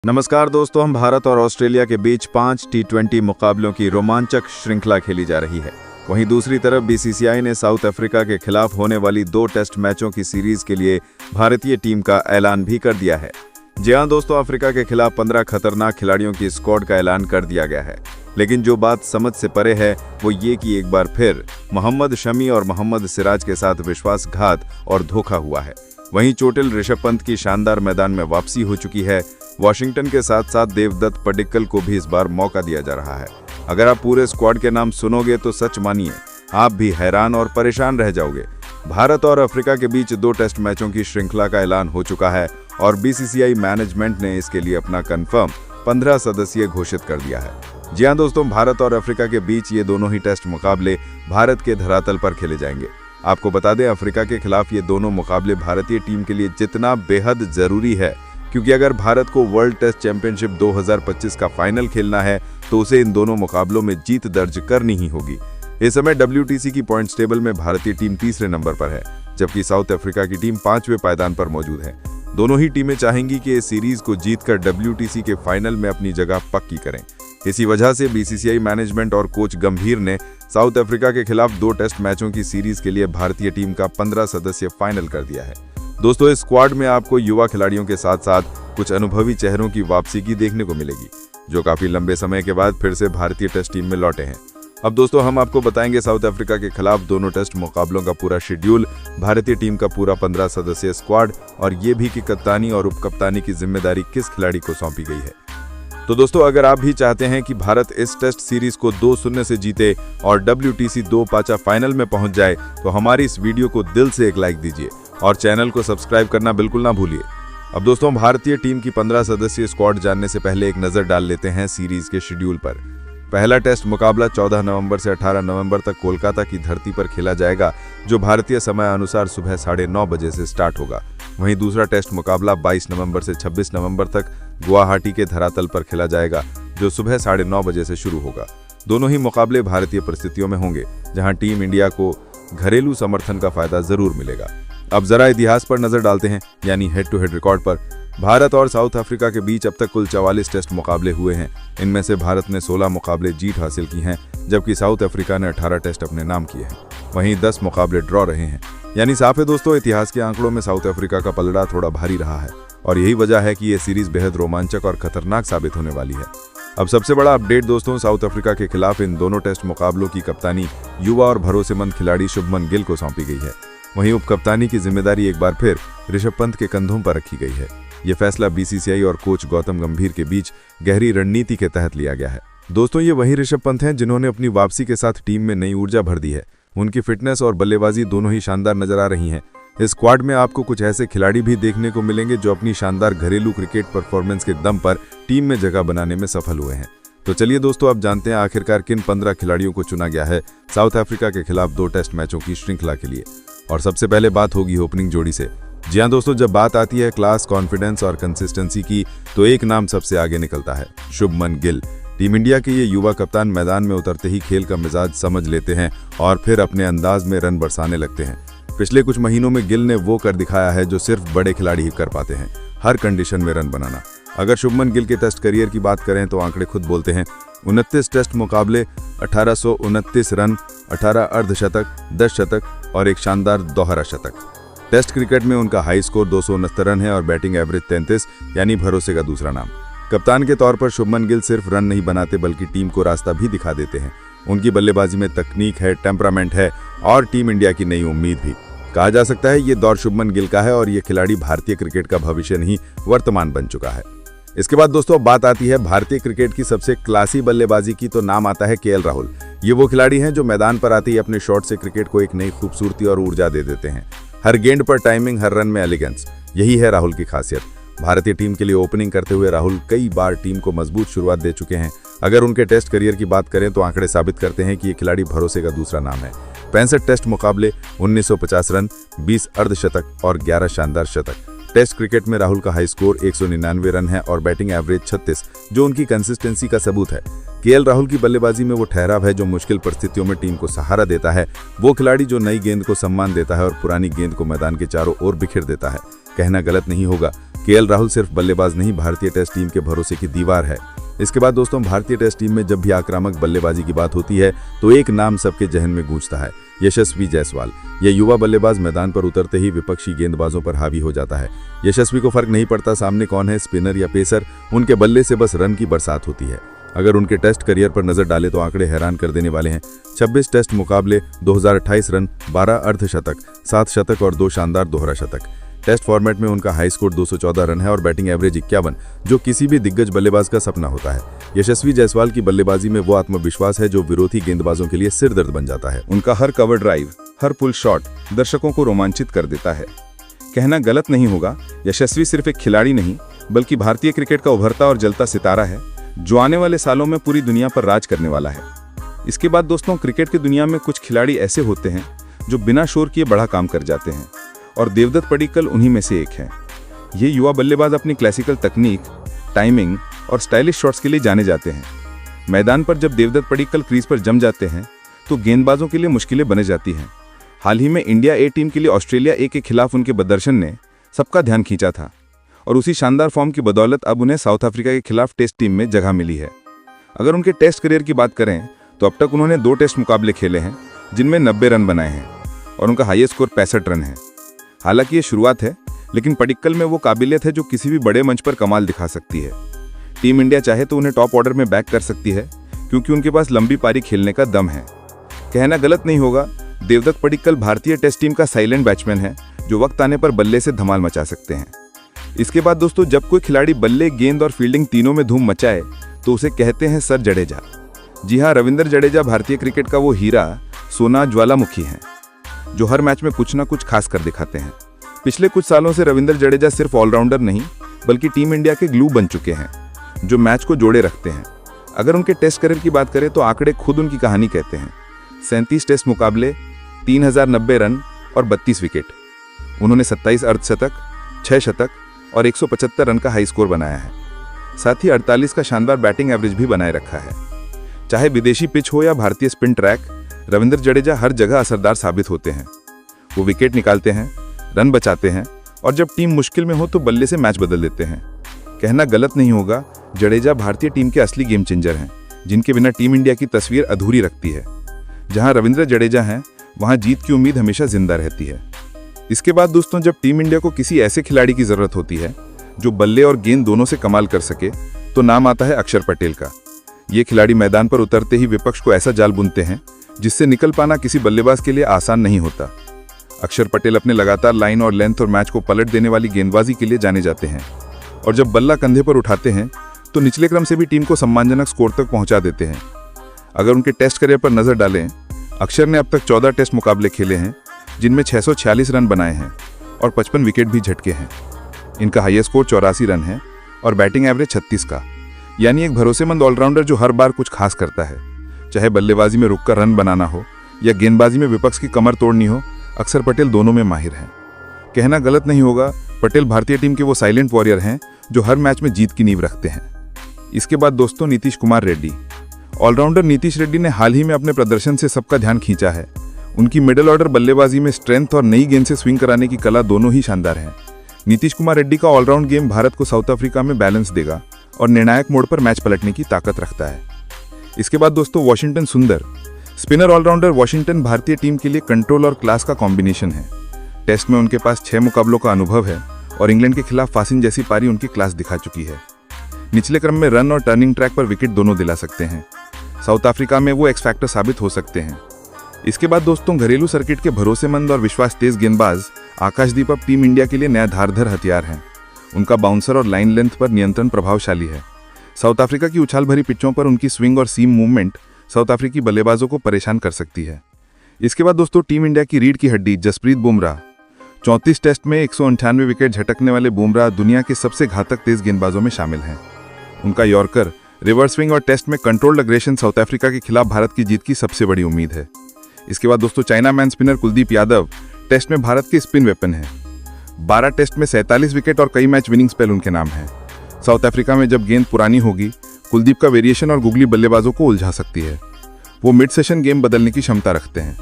नमस्कार दोस्तों, हम भारत और ऑस्ट्रेलिया के बीच 5 टी20 मुकाबलों की रोमांचक श्रृंखला खेली जा रही है। वहीं दूसरी तरफ बीसीसीआई ने साउथ अफ्रीका के खिलाफ होने वाली 2 टेस्ट मैचों की सीरीज के लिए भारतीय टीम का ऐलान भी कर दिया है। जी हां दोस्तों, अफ्रीका के खिलाफ 15 खतरनाक खिलाड़ियों की स्क्वाड का ऐलान कर दिया गया है। लेकिन जो बात समझ से परे है वो ये कि एक बार फिर मोहम्मद शमी और मोहम्मद सिराज के साथ विश्वासघात और धोखा हुआ है। वहीं चोटिल ऋषभ पंत की शानदार मैदान में वापसी हो चुकी है। वॉशिंगटन के साथ साथ देवदत्त पडिक्कल को भी इस बार मौका दिया जा रहा है। अगर आप पूरे स्क्वाड के नाम सुनोगे तो सच मानिए आप भी हैरान और परेशान रह जाओगे। भारत और अफ्रीका के बीच 2 टेस्ट मैचों की श्रृंखला का ऐलान हो चुका है और बीसीसीआई मैनेजमेंट ने इसके लिए अपना कंफर्म 15 सदस्यीय घोषित कर दिया है। जी हां दोस्तों, भारत और अफ्रीका के बीच ये दोनों ही टेस्ट मुकाबले भारत के धरातल पर खेले जाएंगे। आपको बता दें, अफ्रीका के खिलाफ ये दोनों मुकाबले भारतीय टीम के लिए जितना बेहद जरूरी है, क्योंकि अगर भारत को वर्ल्ड टेस्ट चैंपियनशिप 2025 का फाइनल खेलना है तो उसे इन दोनों मुकाबलों में जीत दर्ज करनी ही होगी। इस समय WTC की पॉइंट्स टेबल में भारतीय टीम तीसरे नंबर पर है, जबकि साउथ अफ्रीका की टीम 5वें पायदान पर मौजूद है। दोनों ही टीमें चाहेंगी कि इस सीरीज को जीतकर WTC के फाइनल में अपनी जगह पक्की करें। इसी वजह से बीसीसीआई मैनेजमेंट और कोच गंभीर ने साउथ अफ्रीका के खिलाफ 2 टेस्ट मैचों की सीरीज के लिए भारतीय टीम का 15 सदस्यीय फाइनल कर दिया है। दोस्तों, इस स्क्वाड में आपको युवा खिलाड़ियों के साथ साथ कुछ अनुभवी चेहरों की वापसी की देखने को मिलेगी, जो काफी लंबे समय के बाद फिर से भारतीय टेस्ट टीम में लौटे हैं। अब दोस्तों, हम आपको बताएंगे साउथ अफ्रीका के खिलाफ दोनों टेस्ट मुकाबलों का पूरा शेड्यूल, भारतीय टीम का पूरा 15 सदस्यीय स्क्वाड और ये भी कि कप्तानी और उपकप्तानी की जिम्मेदारी किस खिलाड़ी को सौंपी गई है। तो दोस्तों, अगर आप भी चाहते हैं कि भारत इस टेस्ट सीरीज को 2-0 से जीते और WTC 2 पाचा फाइनल में पहुंच जाए, तो हमारी इस वीडियो को दिल से एक लाइक दीजिए और चैनल को सब्सक्राइब करना बिल्कुल ना भूलिए। अब दोस्तों, भारतीय टीम की 15 सदस्यीय स्क्वाड जानने से पहले एक नजर डाल लेते हैं सीरीज के शेड्यूल पर। पहला टेस्ट मुकाबला 14 नवंबर से 18 नवंबर तक कोलकाता की धरती पर खेला जाएगा, जो भारतीय समय अनुसार सुबह 9:30 बजे से स्टार्ट होगा। वहीं दूसरा टेस्ट मुकाबला 22 नवंबर से 26 नवंबर तक गुवाहाटी के धरातल पर खेला जाएगा, जो सुबह 9:30 बजे से शुरू होगा। दोनों ही मुकाबले भारतीय परिस्थितियों में होंगे, जहां टीम इंडिया को घरेलू समर्थन का फायदा जरूर मिलेगा। अब जरा इतिहास पर नजर डालते हैं, यानी हेड टू हेड रिकॉर्ड पर। भारत और साउथ अफ्रीका के बीच अब तक कुल 44 टेस्ट मुकाबले हुए हैं। इनमें से भारत ने 16 मुकाबले जीत हासिल की हैं, जबकि साउथ अफ्रीका ने 18 टेस्ट अपने नाम किए हैं। वहीं 10 मुकाबले ड्रॉ रहे हैं। यानी साफ है दोस्तों, इतिहास के आंकड़ों में साउथ अफ्रीका का पलड़ा थोड़ा भारी रहा है और यही वजह है कि ये सीरीज बेहद रोमांचक और खतरनाक साबित होने वाली है। अब सबसे बड़ा अपडेट दोस्तों, साउथ अफ्रीका के खिलाफ इन दोनों टेस्ट मुकाबलों की कप्तानी युवा और भरोसेमंद खिलाड़ी शुभमन गिल को सौंपी गई है। वहीं उपकप्तानी की जिम्मेदारी एक बार फिर ऋषभ पंत के कंधों पर रखी गई है। यह फैसला बीसीसीआई और कोच गौतम गंभीर के बीच गहरी रणनीति के तहत लिया गया है। दोस्तों, ये वही ऋषभ पंत हैं जिन्होंने अपनी वापसी के साथ टीम में नई ऊर्जा भर दी है। उनकी फिटनेस और बल्लेबाजी दोनों ही शानदार नजर आ रही हैं। इस स्क्वाड में आपको कुछ ऐसे खिलाड़ी भी देखने को मिलेंगे जो अपनी शानदार घरेलू क्रिकेट परफॉर्मेंस के दम पर टीम में जगह बनाने में सफल हुए हैं। तो चलिए दोस्तों, अब जानते हैं आखिरकार किन 15 खिलाड़ियों को चुना गया है साउथ अफ्रीका के खिलाफ 2 टेस्ट मैचों की श्रृंखला के लिए। और सबसे पहले बात होगी ओपनिंग जोड़ी से। जी हां दोस्तों, जब बात आती है क्लास, कॉन्फिडेंस और कंसिस्टेंसी की, तो एक नाम सबसे आगे निकलता है, शुभमन गिल। टीम इंडिया के ये युवा कप्तान मैदान में उतरते ही खेल का मिजाज समझ लेते हैं और फिर अपने अंदाज में रन बरसाने लगते हैं। पिछले कुछ महीनों में गिल ने वो कर दिखाया है जो सिर्फ बड़े खिलाड़ी ही कर पाते हैं, हर कंडीशन में रन बनाना। अगर शुभमन गिल के टेस्ट करियर की बात करें तो आंकड़े खुद बोलते हैं। 29 टेस्ट मुकाबले, 1829 रन, 18 अर्धशतक, 10 शतक और एक शानदार दोहरा शतक। टेस्ट क्रिकेट में उनका हाई स्कोर 269 रन है और बैटिंग एवरेज 33, यानी भरोसे का दूसरा नाम। कप्तान के तौर पर शुभमन गिल सिर्फ रन नहीं बनाते बल्कि टीम को रास्ता भी दिखा देते हैं। उनकी बल्लेबाजी में तकनीक है, टेम्परामेंट है और टीम इंडिया की नई उम्मीद भी। कहा जा सकता है ये दौर शुभमन गिल का है और ये खिलाड़ी भारतीय क्रिकेट का भविष्य नहीं, वर्तमान बन चुका है। इसके बाद दोस्तों बात आती है भारतीय क्रिकेट की सबसे क्लासी बल्लेबाजी की, तो नाम आता है KL राहुल। ये वो खिलाड़ी हैं जो मैदान पर आते ही अपने शॉट से क्रिकेट को एक नई खूबसूरती और ऊर्जा दे देते हैं। हर गेंद पर टाइमिंग, हर रन में एलिगेंस, यही है राहुल की खासियत। भारतीय टीम के लिए ओपनिंग करते हुए राहुल कई बार टीम को मजबूत शुरुआत दे चुके हैं। अगर उनके टेस्ट करियर की बात करें तो आंकड़े साबित करते हैं कि ये खिलाड़ी भरोसे का दूसरा नाम है। 65 टेस्ट मुकाबले, 1950 रन, 20 अर्धशतक और 11 शानदार शतक। टेस्ट क्रिकेट में राहुल का हाई स्कोर 199 रन है और बैटिंग एवरेज 36, जो उनकी कंसिस्टेंसी का सबूत है। KL राहुल की बल्लेबाजी में वो ठहराव है जो मुश्किल परिस्थितियों में टीम को सहारा देता है। वो खिलाड़ी जो नई गेंद को सम्मान देता है और पुरानी गेंद को मैदान के चारों ओर बिखेर देता है। कहना गलत नहीं होगा, केएल राहुल सिर्फ बल्लेबाज नहीं, भारतीय टेस्ट टीम के भरोसे की दीवार है। इसके बाद दोस्तों, भारतीय टेस्ट टीम में जब भी आक्रामक बल्लेबाजी की बात होती है तो एक नाम सबके जहन में गूंजता है, यशस्वी जायसवाल। यह युवा बल्लेबाज मैदान पर उतरते ही विपक्षी गेंदबाजों पर हावी हो जाता है। यशस्वी को फर्क नहीं पड़ता सामने कौन है, स्पिनर या पेसर, उनके बल्ले से बस रन की बरसात होती है। अगर उनके टेस्ट करियर पर नजर डालें तो आंकड़े हैरान कर देने वाले हैं। 26 टेस्ट मुकाबले, 2028 रन, 12 अर्धशतक, 7 शतक और 2 शानदार दोहरा शतक। टेस्ट फॉर्मेट में उनका हाई स्कोर 214 रन है और बैटिंग एवरेज 51, जो किसी भी दिग्गज बल्लेबाज का सपना होता है। यशस्वी जायसवाल की बल्लेबाजी में वो आत्मविश्वास है जो विरोधी गेंदबाजों के लिए सिरदर्द बन जाता है। उनका हर कवर ड्राइव, हर पुल शॉट दर्शकों को रोमांचित कर देता है। कहना गलत नहीं होगा, यशस्वी सिर्फ एक खिलाड़ी नहीं बल्कि भारतीय क्रिकेट का उभरता और जलता सितारा है, जो आने वाले सालों में पूरी दुनिया पर राज करने वाला है। इसके बाद दोस्तों, क्रिकेट की दुनिया में कुछ खिलाड़ी ऐसे होते हैं जो बिना शोर किए बड़ा काम कर जाते हैं, और देवदत्त पडिक्कल उन्हीं में से एक है। ये युवा बल्लेबाज अपनी क्लासिकल तकनीक, टाइमिंग और स्टाइलिश शॉट्स के लिए जाने जाते हैं। मैदान पर जब देवदत्त पडिक्कल क्रीज पर जम जाते हैं तो गेंदबाजों के लिए मुश्किलें बन जाती हैं। हाल ही में इंडिया ए टीम के लिए ऑस्ट्रेलिया ए के खिलाफ उनके प्रदर्शन ने सबका ध्यान खींचा था, और उसी शानदार फॉर्म की बदौलत अब उन्हें साउथ अफ्रीका के खिलाफ टेस्ट टीम में जगह मिली है। अगर उनके टेस्ट करियर की बात करें तो अब तक उन्होंने 2 टेस्ट मुकाबले खेले हैं जिनमें 90 रन बनाए हैं, और उनका हाईएस्ट स्कोर 65 रन है। हालांकि ये शुरुआत है, लेकिन पडिक्कल में वो काबिलियत है जो किसी भी बड़े मंच पर कमाल दिखा सकती है। टीम इंडिया चाहे तो उन्हें टॉप ऑर्डर में बैक कर सकती है, क्योंकि उनके पास लंबी पारी खेलने का दम है। कहना गलत नहीं होगा, देवदत्त पडिक्कल भारतीय टेस्ट टीम का साइलेंट बैट्समैन है जो वक्त आने पर बल्ले से धमाल मचा सकते हैं। इसके बाद दोस्तों, जब कोई खिलाड़ी बल्ले, गेंद और फील्डिंग तीनों में धूम मचाए तो उसे कहते हैं सर जडेजा। जी हाँ, रविंद्र जडेजा भारतीय क्रिकेट का वो हीरा, सोना, ज्वालामुखी हैं जो हर मैच में कुछ ना कुछ खास कर दिखाते हैं। पिछले कुछ सालों से रविंद्र जडेजा सिर्फ ऑलराउंडर नहीं बल्कि टीम इंडिया के ग्लू बन चुके हैं जो मैच को जोड़े रखते हैं। अगर उनके टेस्ट करियर की बात करें तो आंकड़े खुद उनकी कहानी कहते हैं। 37 टेस्ट मुकाबले, 3090 रन और 32 विकेट। उन्होंने 27 अर्धशतक, 6 शतक और 175 रन का हाई स्कोर बनाया है। साथ ही 48 का शानदार बैटिंग एवरेज भी बनाए रखा है। चाहे विदेशी पिच हो या भारतीय स्पिन ट्रैक, रविंद्र जडेजा हर जगह असरदार साबित होते हैं। वो विकेट निकालते हैं, रन बचाते हैं और जब टीम मुश्किल में हो तो बल्ले से मैच बदल देते हैं। कहना गलत नहीं होगा, जडेजा भारतीय टीम के असली गेम चेंजर हैं, जिनके बिना टीम इंडिया की तस्वीर अधूरी रखती है। जहां रविंद्र जडेजा हैं, वहां जीत की उम्मीद हमेशा जिंदा रहती है। इसके बाद दोस्तों, जब टीम इंडिया को किसी ऐसे खिलाड़ी की जरूरत होती है जो बल्ले और गेंद दोनों से कमाल कर सके, तो नाम आता है अक्षर पटेल का। ये खिलाड़ी मैदान पर उतरते ही विपक्ष को ऐसा जाल बुनते हैं जिससे निकल पाना किसी बल्लेबाज के लिए आसान नहीं होता। अक्षर पटेल अपने लगातार लाइन और लेंथ और मैच को पलट देने वाली गेंदबाजी के लिए जाने जाते हैं, और जब बल्ला कंधे पर उठाते हैं तो निचले क्रम से भी टीम को सम्मानजनक स्कोर तक पहुंचा देते हैं। अगर उनके टेस्ट करियर पर नजर डालें, अक्षर ने अब तक 14 टेस्ट मुकाबले खेले हैं जिनमें 646 रन बनाए हैं और 55 विकेट भी झटके हैं। इनका हाईएस्ट स्कोर 84 रन है और बैटिंग एवरेज 36 का, यानी एक भरोसेमंद ऑलराउंडर जो हर बार कुछ खास करता है। चाहे बल्लेबाजी में रुककर रन बनाना हो या गेंदबाजी में विपक्ष की कमर तोड़नी हो, अक्षर पटेल दोनों में माहिर हैं। कहना गलत नहीं होगा, पटेल भारतीय टीम के वो साइलेंट वॉरियर हैं जो हर मैच में जीत की नींव रखते हैं। इसके बाद दोस्तों, नीतीश कुमार रेड्डी। ऑलराउंडर नीतीश रेड्डी ने हाल ही में अपने प्रदर्शन से सबका ध्यान खींचा है। उनकी मिडिल ऑर्डर बल्लेबाजी में स्ट्रेंथ और नई गेंद से स्विंग कराने की कला दोनों ही शानदार है। नीतीश कुमार रेड्डी का ऑलराउंड गेम भारत को साउथ अफ्रीका में बैलेंस देगा और निर्णायक मोड़ पर मैच पलटने की ताकत रखता है। इसके बाद दोस्तों, वॉशिंगटन सुंदर। स्पिनर ऑलराउंडर वॉशिंगटन भारतीय टीम के लिए कंट्रोल और क्लास का कॉम्बिनेशन है। टेस्ट में उनके पास 6 मुकाबलों का अनुभव है और इंग्लैंड के खिलाफ फासिन जैसी पारी उनकी क्लास दिखा चुकी है। निचले क्रम में रन और टर्निंग ट्रैक पर विकेट दोनों दिला सकते हैं। साउथ अफ्रीका में वो एक्स फैक्टर साबित हो सकते हैं। इसके बाद दोस्तों, घरेलू सर्किट के भरोसेमंद और विश्वास तेज गेंदबाज आकाशदीप अब टीम इंडिया के लिए नया धारधर हथियार हैं। उनका बाउंसर और लाइन लेंथ पर नियंत्रण प्रभावशाली है। साउथ अफ्रीका की उछाल भरी पिचों पर उनकी स्विंग और सीम मूवमेंट साउथ अफ्रीकी बल्लेबाजों को परेशान कर सकती है। इसके बाद दोस्तों, टीम इंडिया की रीढ़ की हड्डी जसप्रीत बुमराह। 34 टेस्ट में 198 विकेट झटकने वाले बुमराह दुनिया के सबसे घातक तेज गेंदबाजों में शामिल हैं। उनका यॉर्कर, रिवर्स स्विंग और टेस्ट में कंट्रोल्ड अग्रेशन साउथ अफ्रीका के खिलाफ भारत की जीत की सबसे बड़ी उम्मीद है। इसके बाद दोस्तों, chinaman spinner Kuldeep Yadav test में भारत के स्पिन वेपन है। 12 टेस्ट में 47 विकेट और कई मैच विनिंग स्पेल उनके नाम है। साउथ अफ्रीका में जब गेंद पुरानी होगी, कुलदीप का वेरिएशन और गुगली बल्लेबाजों को उलझा सकती है। वो मिड सेशन गेम बदलने की क्षमता रखते हैं।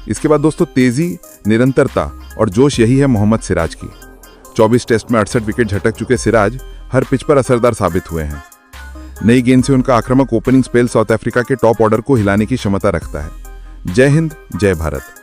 इसके बाद दोस्तों, तेजी, निरंतरता और जोश, यही है मोहम्मद सिराज की। 24 टेस्ट में 68 विकेट झटक चुके सिराज हर पिच पर असरदार साबित हुए हैं। नई गेंद से उनका आक्रामक ओपनिंग स्पेल साउथ अफ्रीका के टॉप ऑर्डर को हिलाने की क्षमता रखता है। जय हिंद, जय भारत।